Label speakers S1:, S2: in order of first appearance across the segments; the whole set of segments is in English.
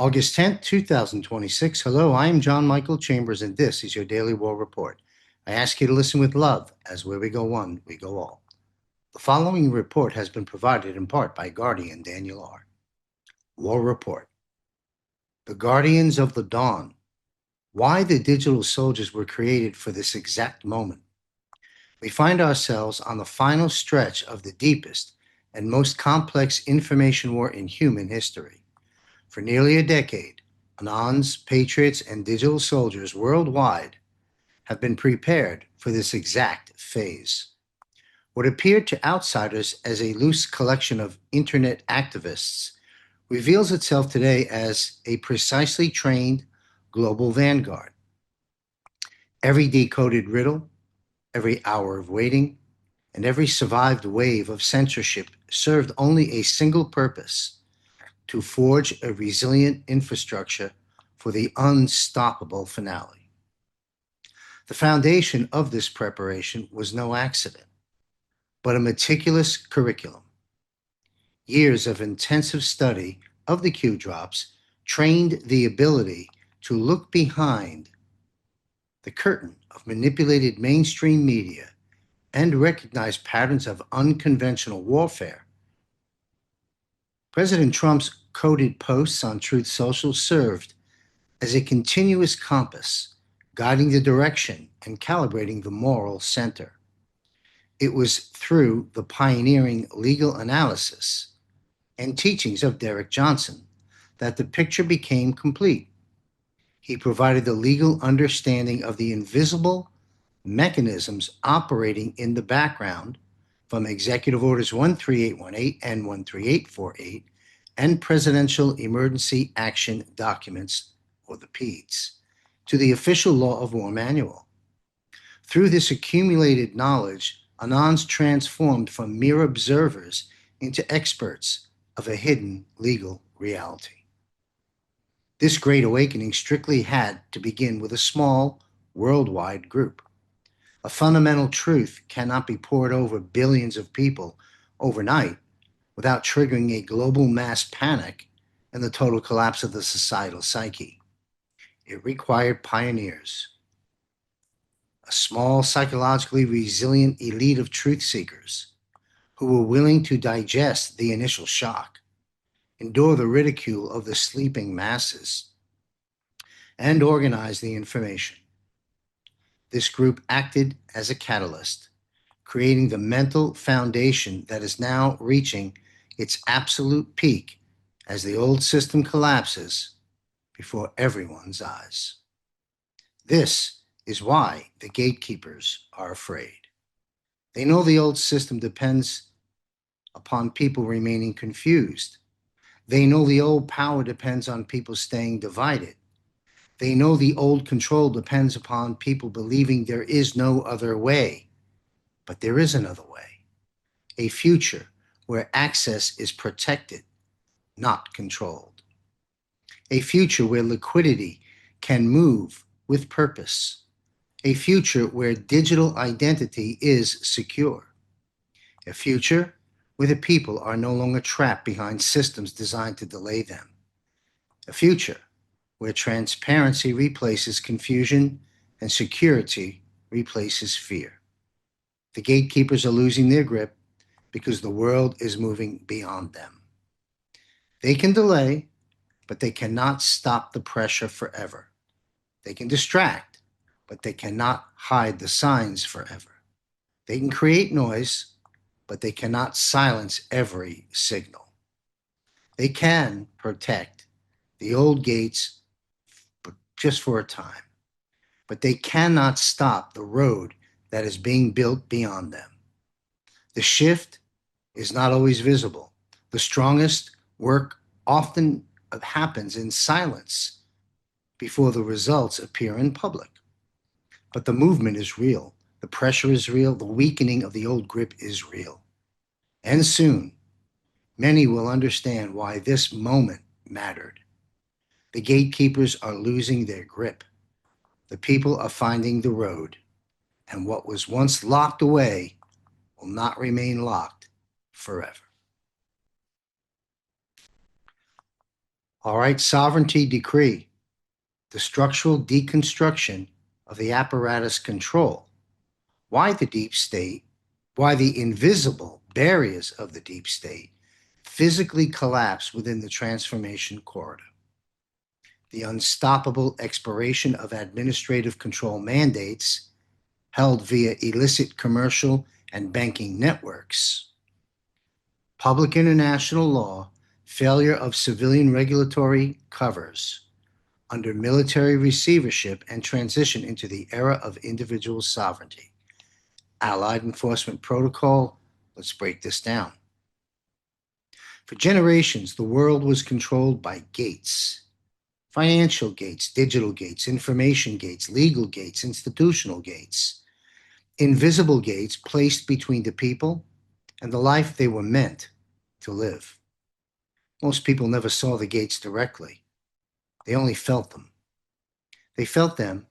S1: August 10th, 2026. Hello, I am John Michael Chambers, and this is your Daily War Report. I ask you to listen with love, as where we go one, we go all. The following report has been provided in part by Guardian Daniel R. War Report. The Guardians of the Dawn. Why the digital soldiers were created for this exact moment. We find ourselves on the final stretch of the deepest and most complex information war in human history. For nearly a decade, anons, patriots, and digital soldiers worldwide have been prepared for this exact phase. What appeared to outsiders as a loose collection of internet activists reveals itself today as a precisely trained global vanguard. Every decoded riddle, every hour of waiting, and every survived wave of censorship served only a single purpose: to forge a resilient infrastructure for the unstoppable finale. The foundation of this preparation was no accident, but a meticulous curriculum. Years of intensive study of the Q drops trained the ability to look behind the curtain of manipulated mainstream media and recognize patterns of unconventional warfare. President Trump's coded posts on Truth Social served as a continuous compass, guiding the direction and calibrating the moral center. It was through the pioneering legal analysis and teachings of Derrick Johnson that the picture became complete. He provided the legal understanding of the invisible mechanisms operating in the background from Executive Orders 13818 and 13848 and Presidential Emergency Action Documents, or the PEADs, to the Official Law of War Manual. Through this accumulated knowledge, anons transformed from mere observers into experts of a hidden legal reality. This great awakening strictly had to begin with a small, worldwide group. A fundamental truth cannot be poured over billions of people overnight without triggering a global mass panic and the total collapse of the societal psyche. It required pioneers, a small, psychologically resilient elite of truth seekers who were willing to digest the initial shock, endure the ridicule of the sleeping masses, and organize the information. This group acted as a catalyst, creating the mental foundation that is now reaching its absolute peak as the old system collapses before everyone's eyes. This is why the gatekeepers are afraid. They know the old system depends upon people remaining confused. They know the old power depends on people staying divided. They know the old control depends upon people believing there is no other way. But there is another way, a future where access is protected, not controlled. A future where liquidity can move with purpose. A future where digital identity is secure. A future where the people are no longer trapped behind systems designed to delay them. A future where transparency replaces confusion and security replaces fear. The gatekeepers are losing their grip because the world is moving beyond them. They can delay, but they cannot stop the pressure forever. They can distract, but they cannot hide the signs forever. They can create noise, but they cannot silence every signal. They can protect the old gates, but just for a time, but they cannot stop the road that is being built beyond them. The shift is not always visible. The strongest work often happens in silence before the results appear in public. But the movement is real. The pressure is real. The weakening of the old grip is real. And soon, many will understand why this moment mattered. The gatekeepers are losing their grip. The people are finding the road. And what was once locked away will not remain locked forever. All right, sovereignty decree, the structural deconstruction of the apparatus control. Why the deep state, why the invisible barriers of the deep state physically collapse within the transformation corridor. The unstoppable expiration of administrative control mandates held via illicit commercial and banking networks. Public international law, failure of civilian regulatory covers under military receivership and transition into the era of individual sovereignty. Allied Enforcement Protocol. Let's break this down. For generations, the world was controlled by gates. Financial gates, digital gates, information gates, legal gates, institutional gates. Invisible gates placed between the people and the life they were meant to live. Most people never saw the gates directly. They only felt them. They felt them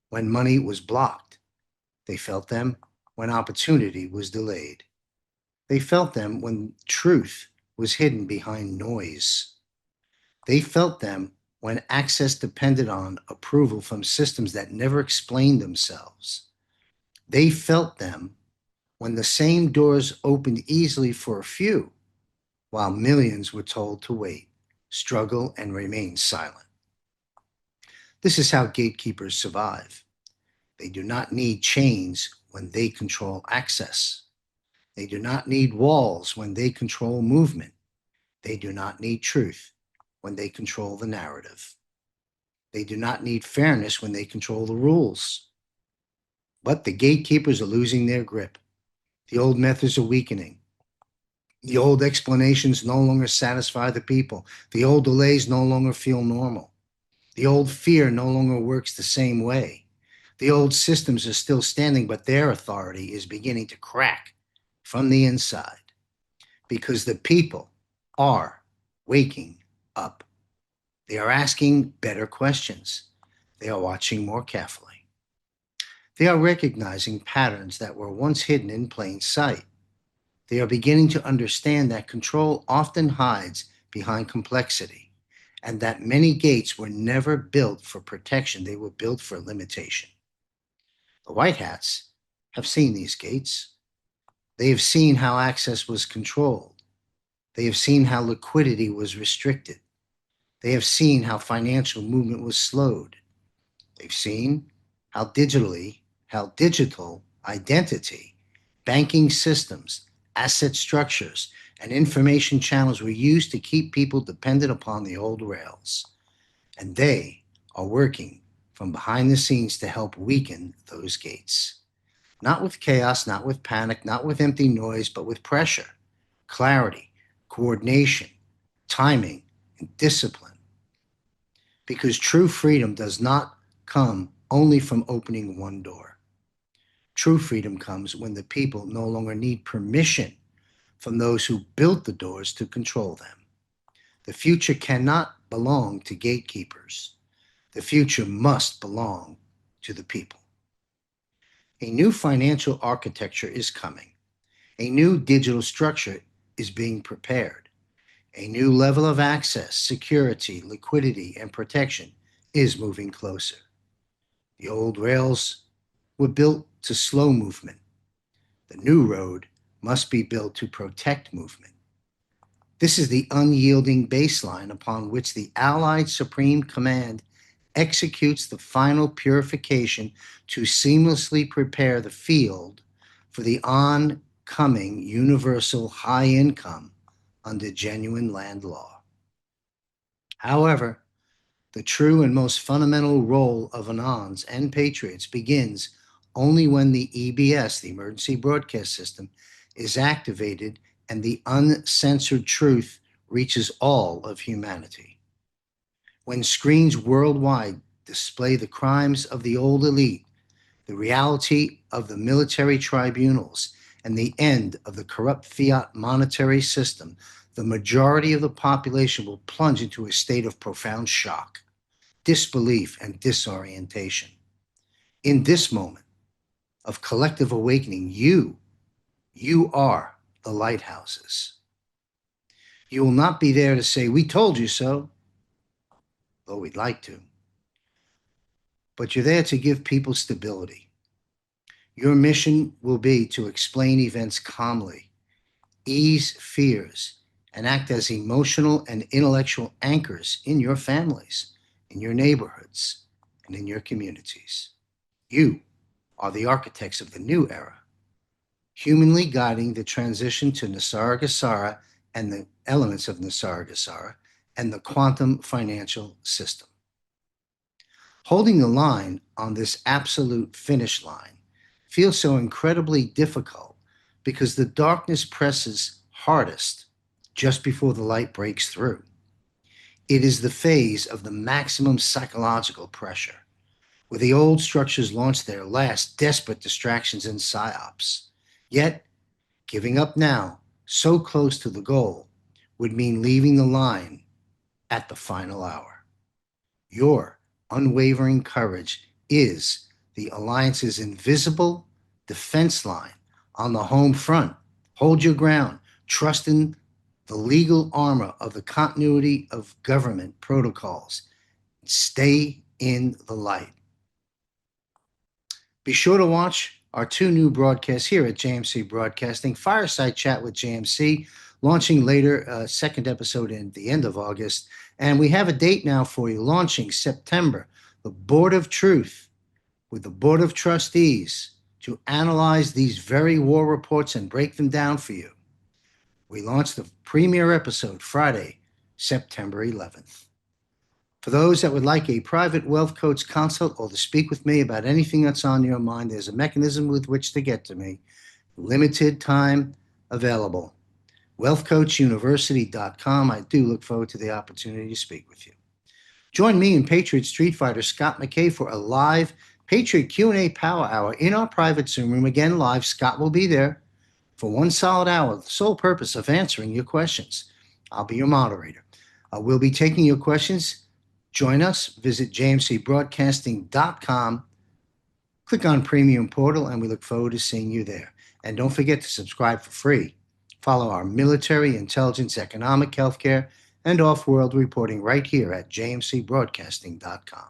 S1: when money was blocked. They felt them when opportunity was delayed. They felt them when truth was hidden behind noise. They felt them when access depended on approval from systems that never explained themselves. They felt them when the same doors opened easily for a few, while millions were told to wait, struggle, and remain silent. This is how gatekeepers survive. They do not need chains when they control access. They do not need walls when they control movement. They do not need truth when they control the narrative. They do not need fairness when they control the rules. But the gatekeepers are losing their grip. The old methods are weakening. The old explanations no longer satisfy the people. The old delays no longer feel normal. The old fear no longer works the same way. The old systems are still standing, but their authority is beginning to crack from the inside because the people are waking up. They are asking better questions. They are watching more carefully. They are recognizing patterns that were once hidden in plain sight. They are beginning to understand that control often hides behind complexity, and that many gates were never built for protection, they were built for limitation. The White Hats have seen these gates. They have seen how access was controlled. They have seen how liquidity was restricted. They have seen how financial movement was slowed. They've seen how digital identity, banking systems, asset structures, and information channels were used to keep people dependent upon the old rails. And they are working from behind the scenes to help weaken those gates. Not with chaos, not with panic, not with empty noise, but with pressure, clarity, coordination, timing, and discipline. Because true freedom does not come only from opening one door. True freedom comes when the people no longer need permission from those who built the doors to control them. The future cannot belong to gatekeepers. The future must belong to the people. A new financial architecture is coming. A new digital structure is being prepared. A new level of access, security, liquidity, and protection is moving closer. The old rails were built to slow movement. The new road must be built to protect movement. This is the unyielding baseline upon which the Allied Supreme Command executes the final purification to seamlessly prepare the field for the oncoming universal high income under genuine land law. However, the true and most fundamental role of anons and patriots begins only when the EBS, the Emergency Broadcast System, is activated and the uncensored truth reaches all of humanity. When screens worldwide display the crimes of the old elite, the reality of the military tribunals, and the end of the corrupt fiat monetary system, the majority of the population will plunge into a state of profound shock, disbelief, and disorientation. In this moment of collective awakening, you are the lighthouses. You will not be there to say, "We told you so." though we'd like to. But you're there to give people stability. Your mission will be to explain events calmly, ease fears, and act as emotional and intellectual anchors in your families, in your neighborhoods, and in your communities. You are the architects of the new era, humanly guiding the transition to Nisargadatta and the elements of Nisargadatta and the quantum financial system. Holding the line on this absolute finish line feels so incredibly difficult because the darkness presses hardest just before the light breaks through. It is the phase of the maximum psychological pressure, where the old structures launch their last desperate distractions and psyops. Yet, giving up now, so close to the goal, would mean leaving the line at the final hour. Your unwavering courage is the Alliance's invisible defense line on the home front. Hold your ground. Trust in the legal armor of the continuity of government protocols. Stay in the light. Be sure to watch our 2 new broadcasts here at JMC Broadcasting. Fireside Chat with JMC, launching later, second episode in the end of August. And we have a date now for you, launching September. The Board of Truth with the Board of Trustees to analyze these very war reports and break them down for you. We launched the premiere episode Friday, September 11th. For those that would like a private wealth coach consult or to speak with me about anything that's on your mind, there's a mechanism with which to get to me. Limited time available. wealthcoachuniversity.com. I do look forward to the opportunity to speak with you. Join me and Patriot Street Fighter Scott McKay for a live Patriot Q&A Power Hour in our private Zoom room. Again, live. Scott will be there for 1 solid hour, the sole purpose of answering your questions. I'll be your moderator. We'll be taking your questions. Join us. Visit jmcbroadcasting.com. Click on Premium Portal, and we look forward to seeing you there. And don't forget to subscribe for free. Follow our military, intelligence, economic, healthcare, and off-world reporting right here at jmcbroadcasting.com.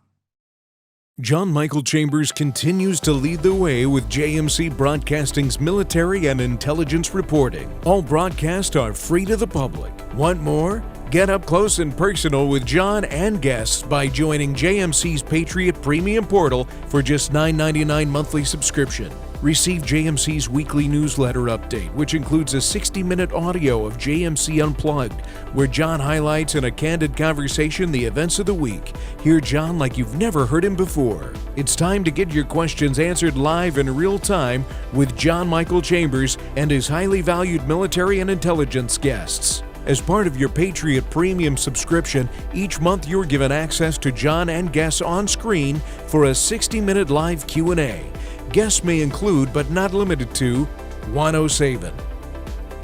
S2: John Michael Chambers continues to lead the way with JMC Broadcasting's military and intelligence reporting. All broadcasts are free to the public. Want more? Get up close and personal with John and guests by joining JMC's Patriot Premium Portal for just $9.99 monthly subscription. Receive JMC's weekly newsletter update, which includes a 60-minute audio of JMC Unplugged, where John highlights in a candid conversation the events of the week. Hear John like you've never heard him before. It's time to get your questions answered live in real time with John Michael Chambers and his highly valued military and intelligence guests. As part of your Patriot Premium subscription, each month you're given access to John and guests on screen for a 60-minute live Q&A. Guests may include, but not limited to, Juan O'Savin,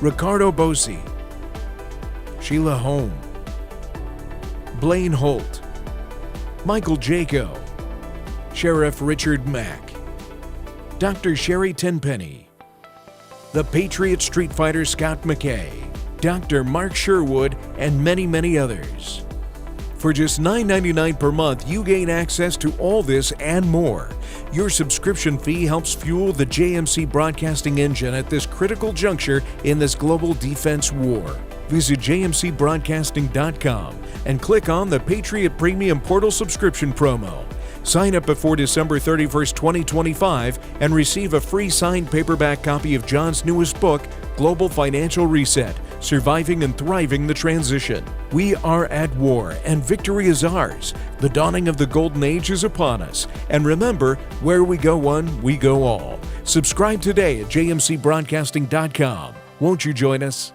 S2: Ricardo Bosi, Sheila Holm, Blaine Holt, Michael Jaco, Sheriff Richard Mack, Dr. Sherry Tenpenny, the Patriot Street Fighter Scott McKay, Dr. Mark Sherwood, and many, many others. For just $9.99 per month, you gain access to all this and more. Your subscription fee helps fuel the JMC broadcasting engine at this critical juncture in this global defense war. Visit jmcbroadcasting.com and click on the Patriot Premium Portal subscription promo. Sign up before December 31st, 2025 and receive a free signed paperback copy of John's newest book, Global Financial Reset: Surviving and Thriving the Transition. We are at war and victory is ours. The dawning of the golden age is upon us. And remember, where we go one, we go all. Subscribe today at jmcbroadcasting.com. Won't you join us?